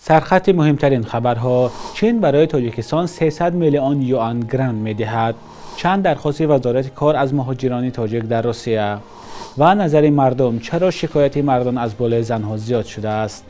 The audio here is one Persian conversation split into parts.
سرخط مهمترین خبرها: چین برای تاجیکستان 300 میلیون یوآن گرانت می‌دهد. چند درخواست وزارت کار از مهاجران تاجیک در روسیه. و نظر مردم: چرا شکایت مردان از بالای زنها زیاد شده است؟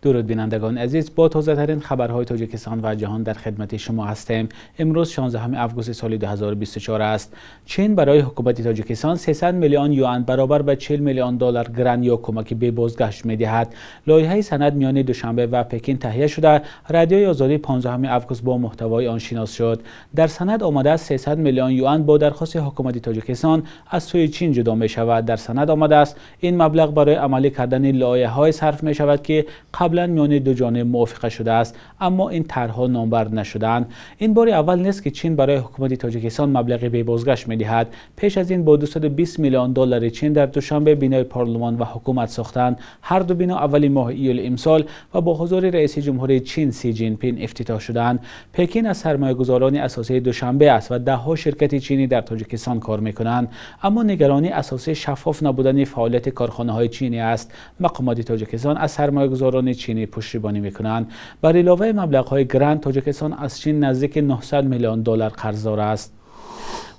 درود بینندگان عزیز، با تازه ترین خبرهای تاجیکستان و جهان در خدمت شما هستیم. امروز 16 آگوست سال 2024 است. چین برای حکومت تاجیکستان 300 میلیون یوآن برابر به 40 میلیون دلار گرانت یا کمک به بازگشت می‌دهد. لایحه سند میان دوشنبه و پکین تهیه شده، رادیوی آزادی 15 آگوست با محتوای آن شناس شد. در سند آمده است 300 میلیون یوآن با درخواست حکومت تاجیکستان از سوی چین جدا می شود. در سند آمده است این مبلغ برای عملی کردن لایحه‌های صرف می شود که قبلا میان دو جانب موافقه شده است، اما این طرح‌ها نامبر نشدند. این بار اول نیست که چین برای حکومت تاجیکستان مبلغی به بازگشت می‌دهد. پیش از این با 220 میلیون دلار چین در دوشنبه بنای پارلمان و حکومت ساختند. هر دو بنا اول ماه ایول امسال و با حضور رئیس جمهور چین سی جین پینگ افتتاح شدند. پکین از سرمایه‌گذاران اساسی دوشنبه است و ده‌ها شرکت چینی در تاجیکستان کار می‌کنند، اما نگرانی اساسی شفاف نبودن فعالیت کارخانه‌های چینی است. مقامات تاجیکستان از سرمایه‌گذاران چینی پشتیبانی می‌کنند. بر علاوه مبلغ‌های گرانت، تاجیکستان از چین نزدیک 900 میلیون دلار قرضدار است.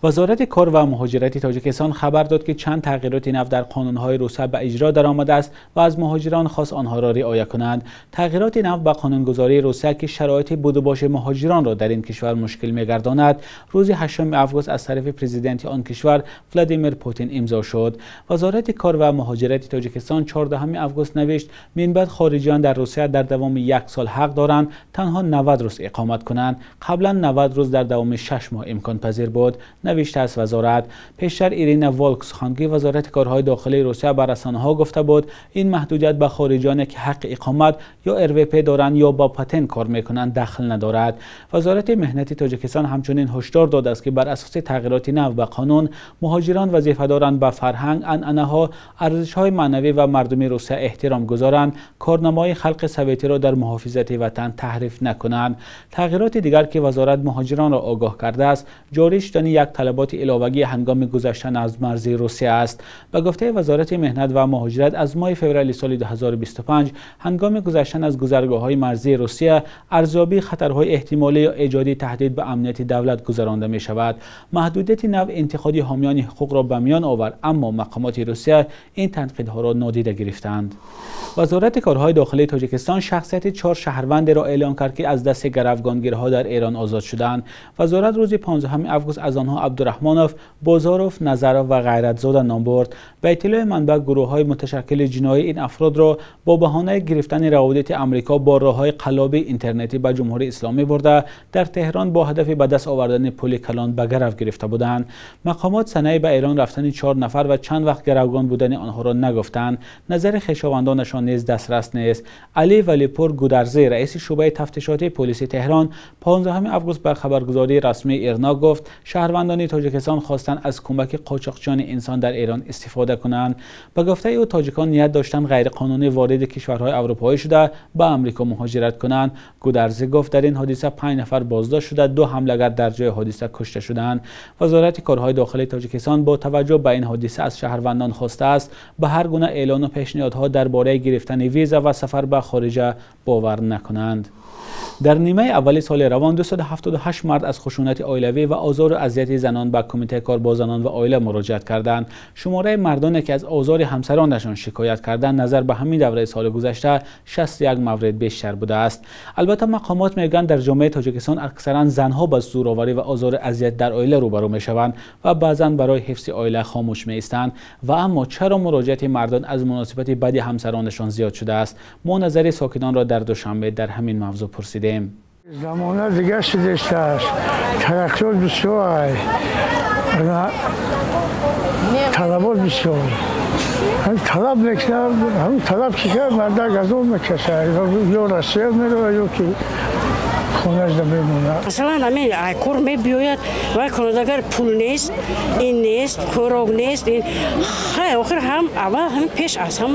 وزارت کار و مهاجرت تاجیکستان خبر داد که چند تغییرات نو در قانون‌های روسیه به اجرا درآمده است و از مهاجران خواست آنها را رعایت کنند. تغییرات نو به قانونگذاری روسیه که شرایط بود و باش مهاجران را در این کشور مشکل می‌گرداند، روز 8 آگوست از طرف پرزیدنت آن کشور ولادیمیر پوتین امضا شد. وزارت کار و مهاجرت تاجیکستان 14 آگوست نوشت: من بعد خارجیان در روسیه در دوام 1 سال حق دارند تنها 90 روز اقامت کنند. قبلا 90 روز در دوام 6 ماه امکان پذیر بود. نوشته از وزارت. پیشتر ایرینا ولک سخنگوی وزارت کارهای داخلی روسیه بر رسانه‌ها گفته بود این محدودیت به خارجیانی که حق اقامت یا RVP دارند یا با پاتنت کار می‌کنند دخل ندارد. وزارت مهنت تاجیکستان همچنین هشدار داده است که بر اساس تغییرات نو به قانون، مهاجران وظیفه دارند به فرهنگ، عنعنه‌ها، ارزش‌های معنوی و مردمی روسیه احترام گذارند، کارنامه‌های خلق سویتی را در محافظت وطن تحریف نکنند. تغییرات دیگر که وزارت مهاجران را آگاه کرده است، جاری شدن یک طلبات علاوگی هنگام گذشتن از مرزی روسیه است. به گفته وزارت مهنت و مهاجرت، از ماه فوریه سال 2025 هنگام گذشتن از گذرگاه‌های مرزی روسیه، ارزیابی خطرهای احتمالی یا ایجادی تهدید به امنیت دولت گذرانده می شود. محدودیت نو انتقادی حامیان حقوق را به میان آورد، اما مقامات روسیه این تنقیدها را نادیده گرفتند. وزارت کارهای داخلی تاجیکستان شخصیت 4 شهروند را اعلام کرد که از دست گروگانگیرها در ایران آزاد شدند. وزارت روز 15 آگوست از آنها عبدالرحمانوف، بازاروف، نظرов و غیرتزاده نام برد. به اطلاع منبع، گروه‌های متشکل جنایی این افراد را با بهانه گرفتن روابط آمریکا با راه‌های قلاب اینترنتی به جمهوری اسلامی برده در تهران با هدف به دست آوردن پل کلان به گرو گرفته بودند. مقامات صنایع به ایران رفتن 4 نفر و چند وقت گروگان بودن آنها را نگفتند. نظر خویشاوندانشان نیز دسترس نیست. علی ولیپور گودرزی، رئیس شعبه تفتیشاتی پلیس تهران، 15 آگوست بر خبرگزاری رسمی ایرنا گفت شهروندان تاجیکستان خواستند از کمک قاچاقچیان انسان در ایران استفاده کنند. به گفته او تاجیکان نیت داشتند غیرقانونی وارد کشورهای اروپایی شده به آمریکا مهاجرت کنند. گودرزی گفت در این حادثه 5 نفر بازداشت شده، 2 حمله‌گر در جای حادثه کشته شدند. وزارت کارهای داخلی تاجیکستان با توجه به این حادثه از شهروندان خواسته است به هر گونه اعلان و پیشنهادها درباره گرفتن ویزا و سفر به خارج باور نکنند. در نیمه اول سال روان 278 مرد از خشونت عائلوی و آزار و اذیت زنان به کمیته کار با زنان و عائله مراجعت کردند. شماره مردانی که از آزار همسرانشان شکایت کردند نظر به همین دوره سال گذشته 61 مورد بیشتر بوده است. البته مقامات میگویند در جامعه تاجیکستان اکثرا زنها با زورآوری و آزار و اذیت در عائله روبرو میشوند و بعضا برای حفظ عائله خاموش میایستند. و اما چرا مراجعت مردان از مناسبت بد همسرانشان زیاد شده است؟ ما نظر ساکنان را در دوشنبه در همین موضوع پرسیدیم. زمانه دیگه شدیست است. ترقیات بسیار طلبات بسیار طلب میکنم، همون طلب که کرد مرده گذار میکشه یا رسیه میره یا که خونش نمیمونه. مثلا همین کار میبیاید و کاناداگر پول نیست، این نیست، خوراک نیست، این خیلی آخر هم اول هم پیش از هم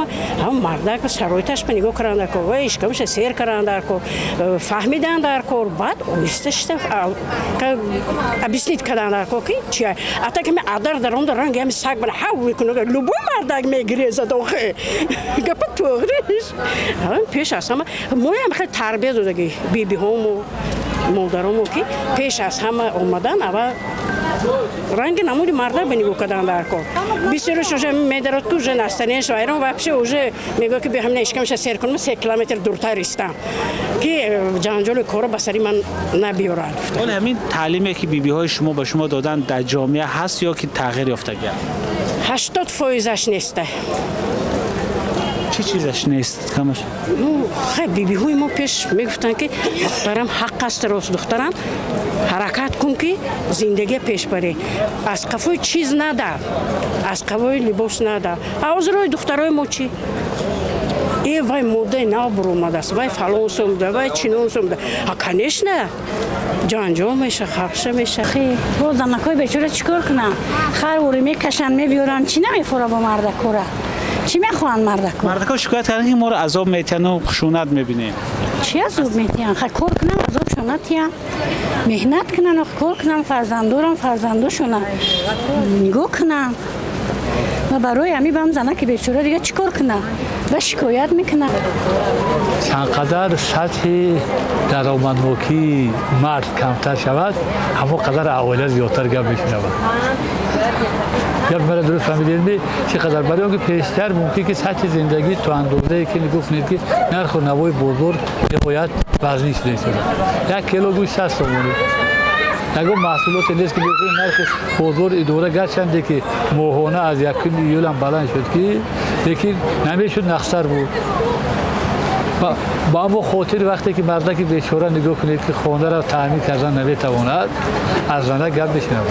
مردک شرایطش به نگاه کردن که و اشکامش سیر کردن که فهمیدن در کار بعد اوستش که ابیسنیت کردن در کار که چیه حتی که می عدر در اون رنگ هم سگ بله حاول کنه که لبوی مردک میگریزه داخل گپ توغریش هم پیش از هم ما هم خیلی تربیت دادگی بیبی هم و مادرامو که پیش از همه اومدن اول رنگ نمودی مرده به نگاه کردن در کار بیشترش уже میدارد که уже نستنیش و ایران вообще уже میگه که به همین اشکمش سیر کنم 3 کیلومتر دورتر استم که جنجال کارو به سری من نبیارد. اون همین تعلیمی که بیبی های شما به شما دادن در جامعه هست یا که تغییر یافته گرد؟ 80% نیسته. چی چیزش نیست کمش؟ خیلی بیبی های ما پیش میگفتن که دخترم حق است راست دخترم حرکت کن که زندگی پیش بره از قفای چیز نده از قفای لباس نده از روی دخترای ما چی؟ ای وای موده نو برومده است وای فلان سومده وای چینون سومده کنیش نه جانجا میشه خرشه میشه خیلی با زنکای بیچاره چیکار کنم خر وری میکشن میبیارن چی نمیفوره با مردکوره چی میخوان مردکو؟ مردکا شکایت کردن که ما رو عذاب میتن و خشونت میبینیم. چی عذاب میتن؟ خیلی کار کنن عذاب شونتیم مهنت کنن و کار کنن فرزندوشون نگاه کنن و برای همی بهم زنه که بیچاره دیگه چیکار کنه و شکایت میکنه. چقدر سطح درآمدنوکی مرد کمتر شود همون قدر عوایل زیادتر گپ میشنود. یا مرا درست فهمیدید چقدر برای اون که پیشتر ممکنه که سطح زندگی تو اندازه‌ای که میگفتید که نرخ و نوای بزرگ باید وزنی شده شده 1 کیلو گوشت 60 تومانی اگر محصولات نیست که بخورید نرخ بزرگ اداره گرچنده که ماهانه از 1 ایول هم بلند شد که لیکن نمیشد نقصر بود با اما خاطر وقتی که مردک بیچاره نگاه کنید که خانه را تامین کردن نمیتواند از زنه گپ بشنوه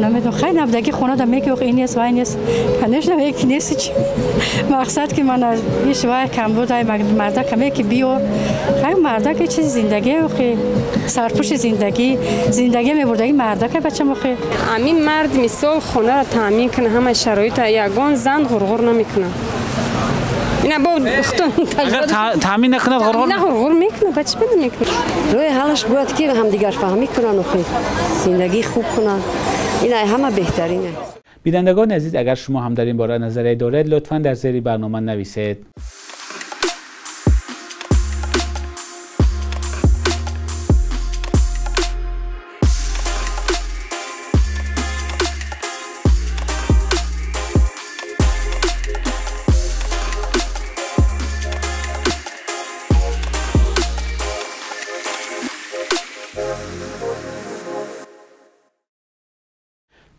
نمیدونم خیلی نبودگی خونه دا میگه این نیست و این نیست کنش نمیگه نیست چی مقصد که من یه شوای کم بود های مرده کمی که بیو خیلی مرده که چیز زندگی و خیلی سرپوش زندگی میبردگی مرده که بچه مخی همین مرد مثال خونه را تامین کنه همه شرایط یگان زن غرغر نمیکنه اینا با اگر تامین نکنه غرغر میکنه بچه بده میکنه روی حالش باید که هم دیگر فهمی کنن و خیلی زندگی خوب کنن اینا همه بهترینه. بینندگان عزیز اگر شما هم در این باره نظری دارید لطفاً در زیر برنامه نویسید.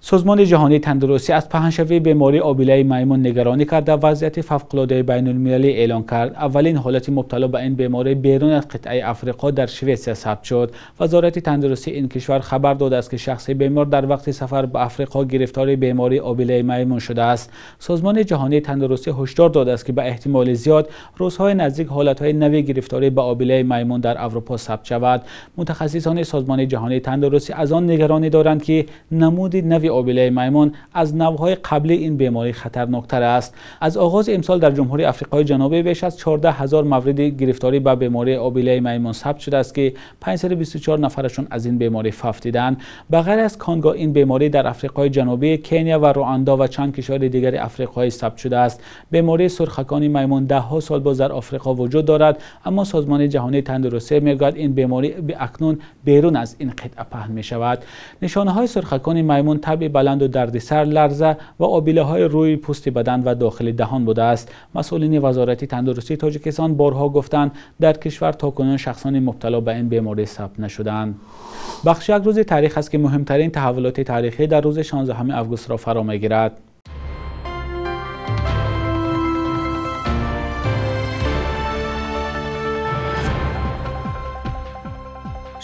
سازمان جهانی تندرستی از پهنشوی بیماری آبیله میمون نگرانی کرده و وضعیت فوق‌العاده بین‌المللی اعلان کرد. اولین حالت مبتلا به این بیماری بیرون از قطعه افریقا در سوئیسرا ثبت شد. وزارت تندرستی این کشور خبر داده است که شخص بیمار در وقت سفر به افریقا گرفتار بیماری آبیله میمون شده است. سازمان جهانی تندرستی هشدار داده است که به احتمال زیاد روزهای نزدیک حالت‌های نوی گرفتاری به آبیله میمون در اروپا ثبت شود. متخصصان سازمان جهانی تندرستی از آن نگرانی دارند که نمود نوی آبیله میمون از نوع‌های قبلی این بیماری خطرناکتر است. از آغاز امسال در جمهوری آفریقای جنوبی بیش از 14,000 مورد گرفتاری به بیماری آبیله میمون ثبت شده است که 524 نفرشون از این بیماری فوت دیدند. به غیر از کانگو این بیماری در آفریقای جنوبی، کنیا و رواندا و چند کشور دیگر آفریقایی ثبت شده است. بیماری سرخکان میمون ده‌ها سال باز در آفریقا وجود دارد، اما سازمان جهانی تندرستی میگوید این بیماری به اکنون بیرون از این قطعه پهن می شود. نشانه‌های سرخکان میمون تب بلند و دردسر، لرزه و آبیله‌های روی پوست بدن و داخل دهان بوده است. مسئولین وزارت تندرستی تاجیکستان بارها گفتند در کشور تاکنون شخصان مبتلا به این بیماری ثبت نشدند. بخش یک روز تاریخ است که مهمترین تحولات تاریخی در روز 16 آگوست را فرا می‌گیرد.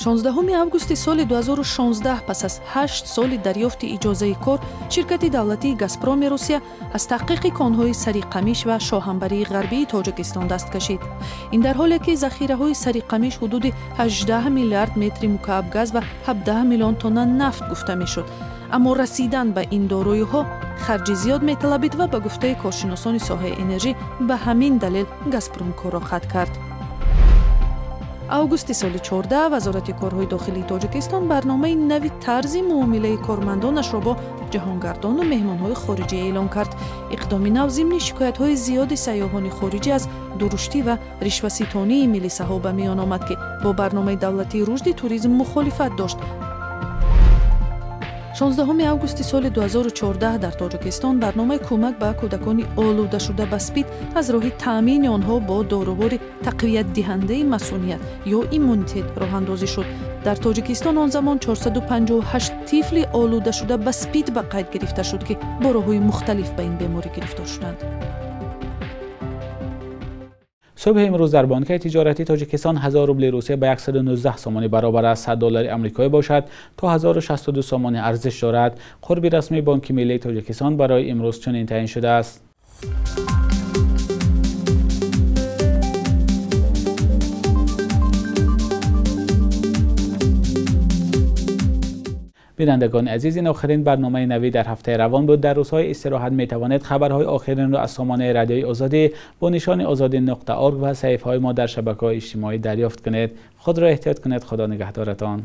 16 августи соли 2016 пас аз 8 соли дарёфти иҷозаи кор, ширкати давлатии «Газпроми Русия» аз таҳқиқи конҳои Сариқамиш ва Шоҳанбарии ғарбии Тоҷикистон даст кашид. Ин дар ҳоле ки захираҳои Сариқамиш ҳудуди 18 миллиард метри мукааб газ ва 17 миллион тонна нафт гуфта мешуд. аммо расидан ба ин дороиҳо харҷи зиёд металабид ва ба гуфтаи коршиносони соҳаи энержӣ ба ҳамин далел «Газпром» корро қатъ кард. августи соли 14 вазорати корҳои дохилии Тоҷикистон барномаи нави тарзи муомилаи кормандонашро бо ҷаҳонгардону меҳмонҳои хориҷӣ эълон кард. иқдоми нав зимни шикоятҳои зиёди сайёҳони хориҷӣ аз дуруштӣ ва ришваситонии милли саҳо ба миён омад, ки бо барномаи давлатии рушди туризм мухолифат дошт. 16 августи соли 2014 дар Тоҷикистон барномаи кӯмак ба кӯдакони олудашуда ба спид аз роҳи таъмини онҳо бо дорувори тақвиятдиҳандаи масуният ё иммунитет роҳандозӣ шуд. дар Тоҷикистон он замон 458 тифли олудашуда ба спид ба қайд гирифта шуд, ки бо роҳҳои мухталиф ба ин беморӣ гирифтор шуданд. صبح امروز در بانک تجارتی تاجیکستان 1000 روبل روسیه به 119 سومانی برابر از 100 دلار آمریکایی باشد تا 1062 سومانی ارزش دارد. قربی رسمی بانک ملی تاجیکستان برای امروز چنین تعیین شده است. بینندگان عزیز، این آخرین برنامه نوی در هفته روان بود. در روزهای استراحت می توانید خبرهای آخرین را از سامانه رادیوی آزادی با نشان azadi.org و صفحه‌های ما در شبکه‌های اجتماعی دریافت کنید. خود را احتیاط کنید. خدا نگهدارتان.